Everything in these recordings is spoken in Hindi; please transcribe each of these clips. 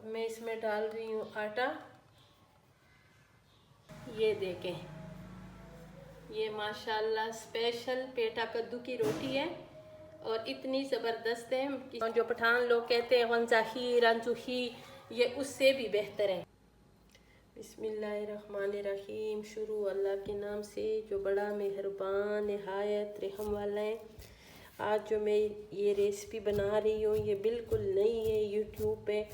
अब मैं इसमें डाल रही हूँ आटा। ये देखें, ये माशाल्लाह स्पेशल पेठा कद्दू की रोटी है और इतनी ज़बरदस्त है कि जो पठान लोग कहते हैं वंजाही रंजुही, ये उससे भी बेहतर है। बिस्मिल्लाहिर्रहमानिर्रहीम। शुरू अल्लाह के नाम से जो बड़ा मेहरबान निहायत रहम वाला है। आज जो मैं ये रेसिपी बना रही हूँ ये बिल्कुल नई है, यूट्यूब पे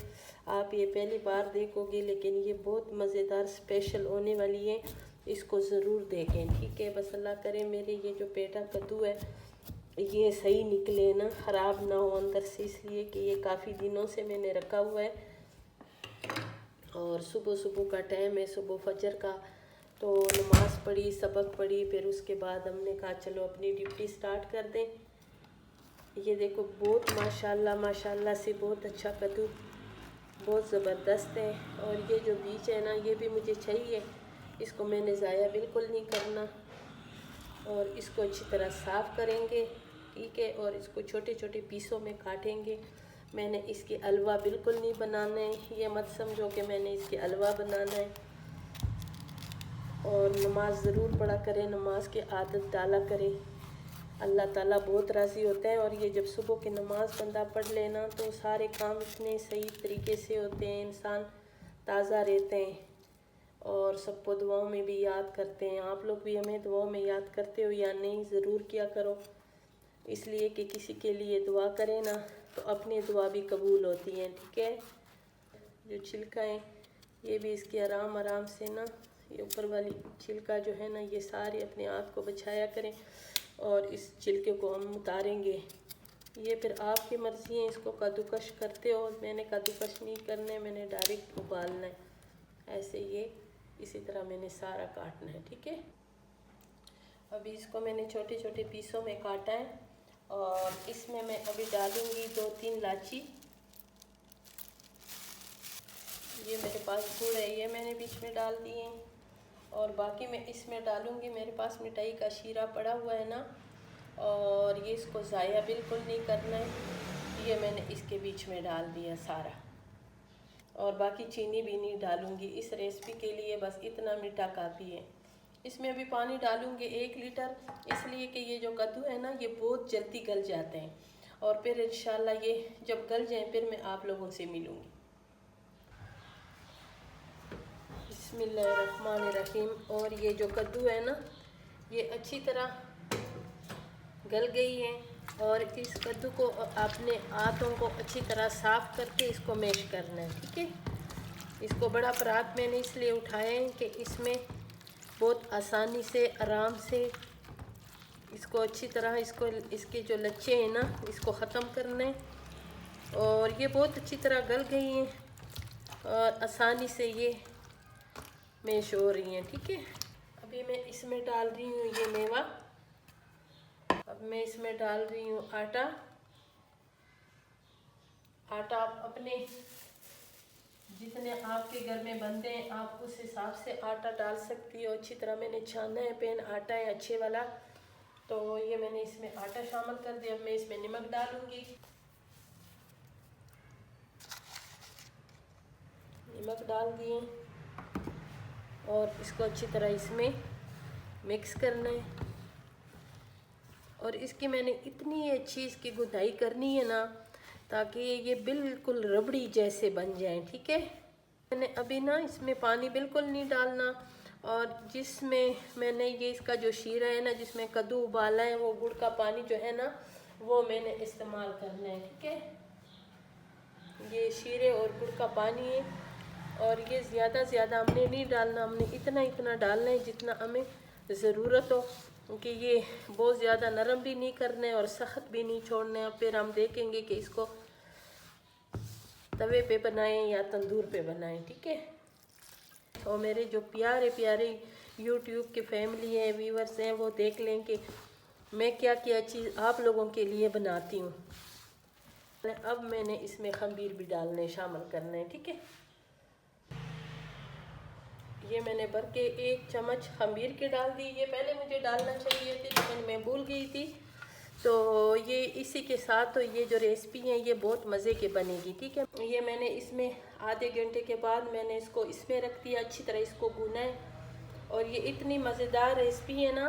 आप ये पहली बार देखोगे, लेकिन ये बहुत मज़ेदार स्पेशल होने वाली है। इसको ज़रूर देखें, ठीक है। बस अल्लाह करे मेरे ये जो पेठा कद्दू है ये सही निकले ना, ख़राब ना हो अंदर से, इसलिए कि ये काफ़ी दिनों से मैंने रखा हुआ है और सुबह सुबह का टाइम है, सुबह फजर का। तो नमाज़ पढ़ी, सबक पढ़ी, फिर उसके बाद हमने कहा चलो अपनी ड्यूटी स्टार्ट कर दें। ये देखो बहुत माशाल्लाह माशाल्लाह से बहुत अच्छा कद्दू, बहुत ज़बरदस्त है। और ये जो बीज है ना ये भी मुझे चाहिए, इसको मैंने ज़ाया बिल्कुल नहीं करना और इसको अच्छी तरह साफ़ करेंगे, ठीक है। और इसको छोटे छोटे पीसों में काटेंगे। मैंने इसके हलवा बिल्कुल नहीं बनाना है, ये मत समझो कि मैंने इसके हलवा बनाना है। और नमाज ज़रूर पढ़ा करें, नमाज की आदत डाला करें, अल्लाह ताला बहुत राज़ी होता है। और ये जब सुबह की नमाज़ बंदा पढ़ लेना तो सारे काम इतने सही तरीके से होते हैं, इंसान ताज़ा रहते हैं और सबको दुआओं में भी याद करते हैं। आप लोग भी हमें दुआओं में याद करते हो या नहीं, ज़रूर किया करो, इसलिए कि किसी के लिए दुआ करें ना तो अपनी दुआ भी कबूल होती हैं, ठीक है। जो छिलका है ये भी इसके आराम आराम से ना, ये ऊपर वाली छिलका जो है ना ये सारे अपने आप को बचाया करें और इस छिलके को हम उतारेंगे। ये फिर आपकी मर्ज़ी है, इसको कद्दूकश करते हो, मैंने कद्दूकश नहीं करना है, मैंने डायरेक्ट उबालना है। ऐसे ये इसी तरह मैंने सारा काटना है, ठीक है। अभी इसको मैंने छोटे छोटे पीसों में काटा है और इसमें मैं अभी डालूंगी 2-3 इलायची। ये मेरे पास गुड़ है, ये मैंने बीच में डाल दिए हैं और बाकी मैं इसमें डालूंगी, मेरे पास मिठाई का शीरा पड़ा हुआ है ना, और ये इसको ज़ाया बिल्कुल नहीं करना है, ये मैंने इसके बीच में डाल दिया सारा। और बाकी चीनी भी नहीं डालूंगी इस रेसिपी के लिए, बस इतना मीठा काफ़ी है। इसमें अभी पानी डालूंगी 1 लीटर, इसलिए कि ये जो कद्दू है ना ये बहुत जल्दी गल जाते हैं और फिर इंशाल्लाह ये जब गल जाएं फिर मैं आप लोगों से मिलूँगी। बिस्मिल्लाहिर्रहमानिर्रहीम। और ये जो कद्दू है ना ये अच्छी तरह गल गई है और इस कद्दू को आपने हाथों को अच्छी तरह साफ़ करके इसको मैश करना है, ठीक है। इसको बड़ा परात मैंने इसलिए उठाया है कि इसमें बहुत आसानी से आराम से इसको अच्छी तरह इसके जो लच्छे हैं ना इसको ख़त्म करना है। और ये बहुत अच्छी तरह गल गई हैं और आसानी से ये मैश हो रही हैं, ठीक है। अभी मैं इसमें डाल रही हूँ ये मेवा। अब मैं इसमें डाल रही हूँ आटा। आटा आप अपने जितने आपके घर में बनते हैं आप उस हिसाब से आटा डाल सकती हो। अच्छी तरह मैंने छाना है, पेन आटा है अच्छे वाला, तो ये मैंने इसमें आटा शामिल कर दिया। अब मैं इसमें नमक डालूंगी, नमक डाल दिए और इसको अच्छी तरह इसमें मिक्स करना है। और इसकी मैंने इतनी अच्छी इसकी गुदाई करनी है ना ताकि ये बिल्कुल रबड़ी जैसे बन जाए, ठीक है। मैंने अभी ना इसमें पानी बिल्कुल नहीं डालना और जिसमें मैंने ये इसका जो शीरा है ना जिसमें कद्दू उबाला है वो गुड़ का पानी जो है ना वो मैंने इस्तेमाल करना है, ठीक है। ये शीरे और गुड़ का पानी है और ये ज़्यादा हमने नहीं डालना, हमने इतना डालना है जितना हमें ज़रूरत हो, क्योंकि ये बहुत ज़्यादा नरम भी नहीं करना है और सख्त भी नहीं छोड़ना है। फिर हम देखेंगे कि इसको तवे पे बनाएं या तंदूर पे बनाएं, ठीक है। और मेरे जो प्यारे प्यारे यूट्यूब के फैमिली हैं, व्यूवर्स हैं, वो देख लें कि मैं क्या क्या चीज़ आप लोगों के लिए बनाती हूँ। अब मैंने इसमें खमीर भी डालने शामिल करना है, ठीक है। ये मैंने भर के 1 चम्मच खमीर के डाल दी। ये पहले मुझे डालना चाहिए थी लेकिन मैं भूल गई थी, तो ये इसी के साथ तो ये जो रेसिपी है ये बहुत मज़े की बनेगी। ठीक है, ये मैंने इसमें आधे घंटे के बाद मैंने इसको इसमें रख दिया, अच्छी तरह इसको भुना है। और ये इतनी मज़ेदार रेसिपी है ना,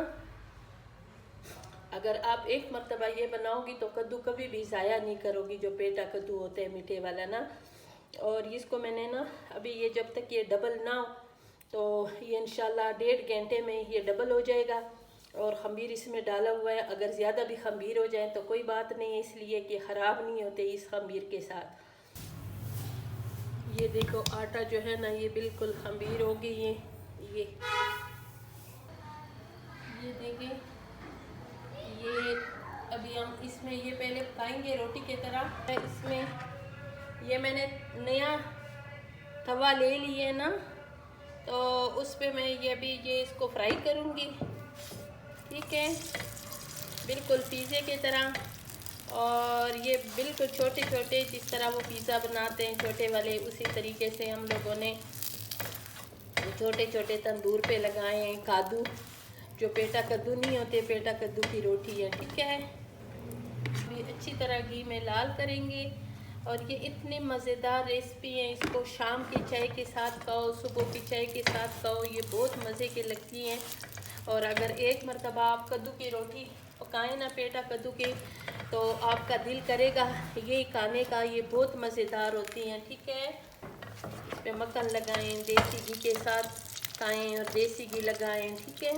अगर आप एक मरतबा ये बनाओगी तो कद्दू कभी भी ज़ाया नहीं करोगी, जो पेटा कद्दू होते हैं मीठे वाला ना। और इसको मैंने ना अभी ये जब तक ये डबल ना हो तो ये इंशाल्लाह 1.5 घंटे में ये डबल हो जाएगा। और खमीर इसमें डाला हुआ है, अगर ज़्यादा भी खमीर हो जाए तो कोई बात नहीं है, इसलिए कि ख़राब नहीं होते इस खमीर के साथ। ये देखो आटा जो है ना ये बिल्कुल खमीर हो गई है। ये देखें, ये अभी हम इसमें ये पहले पकाएंगे रोटी की तरह। इसमें ये मैंने नया तवा ले लिए ना, तो उस पे मैं ये अभी ये इसको फ्राई करूँगी। ठीक है, बिल्कुल पिज़्ज़े की तरह। और ये बिल्कुल छोटे छोटे, जिस तरह वो पिज़्ज़ा बनाते हैं छोटे वाले, उसी तरीके से हम लोगों ने छोटे छोटे तंदूर पे लगाए हैं। कद्दू जो पेटा कद्दू नहीं होते, पेटा कद्दू की रोटी है। ठीक है, ये अच्छी तरह घी में लाल करेंगे। और ये इतनी मज़ेदार रेसिपी है, इसको शाम की चाय के साथ खाओ, सुबह की चाय के साथ खाओ, ये बहुत मज़े की लगती हैं। और अगर एक मरतबा आप कद्दू की रोटी पकाएं ना पेटा कद्दू की, तो आपका दिल करेगा ये खाने का, ये बहुत मज़ेदार होती हैं। ठीक है, इस पर मक्खन लगाएं, देसी घी के साथ खाएं और देसी घी लगाएं। ठीक है,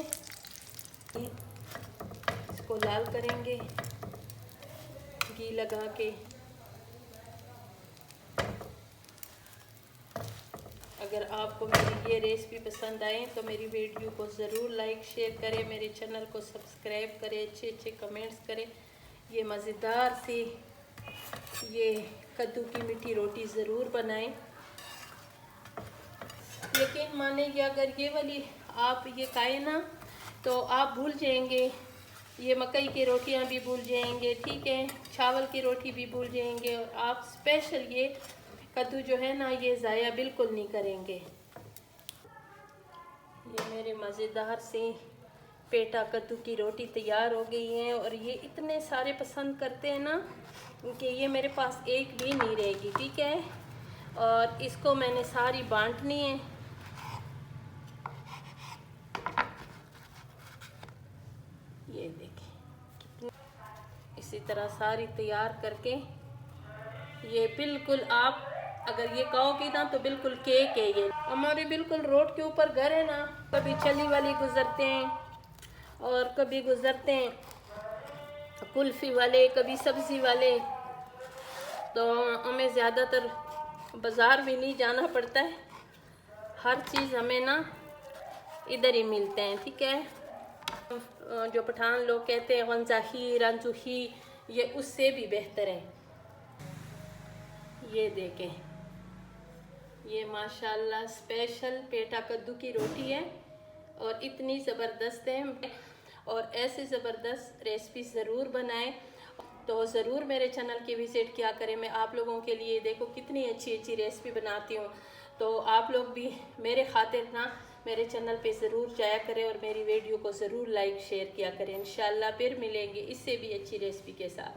इसको लाल करेंगे घी लगा के। अगर आपको मेरी ये रेसिपी पसंद आए तो मेरी वीडियो को ज़रूर लाइक शेयर करें, मेरे चैनल को सब्सक्राइब करें, अच्छे अच्छे कमेंट्स करें। ये मज़ेदार सी ये कद्दू की मीठी रोटी ज़रूर बनाएं। यकीन माने कि अगर ये वाली आप ये खाएं ना तो आप भूल जाएंगे, ये मकई की रोटियां भी भूल जाएंगे। ठीक है, चावल की रोटी भी भूल जाएंगे। और आप स्पेशल ये कद्दू जो है ना ये ज़ाया बिल्कुल नहीं करेंगे। ये मेरे मज़ेदार से पेटा कद्दू की रोटी तैयार हो गई है। और ये इतने सारे पसंद करते हैं ना कि ये मेरे पास एक भी नहीं रहेगी। ठीक है, और इसको मैंने सारी बांटनी है। ये देखिए, इसी तरह सारी तैयार करके ये बिल्कुल आप अगर ये कहोगी ना तो बिल्कुल केक है। ये हमारे बिल्कुल रोड के ऊपर घर है ना, कभी छली वाली गुजरते हैं और कभी गुजरते हैं कुल्फ़ी वाले, कभी सब्ज़ी वाले। तो हमें ज़्यादातर बाज़ार भी नहीं जाना पड़ता है, हर चीज़ हमें ना इधर ही मिलते हैं। ठीक है, जो पठान लोग कहते हैं वंजाही रंजूही, ये उससे भी बेहतर है। ये देखें, ये माशाल्लाह स्पेशल पेटा कद्दू की रोटी है और इतनी ज़बरदस्त है। और ऐसे ज़बरदस्त रेसिपी ज़रूर बनाएं, तो ज़रूर मेरे चैनल की विज़िट किया करें। मैं आप लोगों के लिए देखो कितनी अच्छी अच्छी रेसिपी बनाती हूँ, तो आप लोग भी मेरे खातिर ना मेरे चैनल पे ज़रूर जाया करें और मेरी वीडियो को ज़रूर लाइक शेयर किया करें। इंशाल्लाह फिर मिलेंगे इससे भी अच्छी रेसिपी के साथ।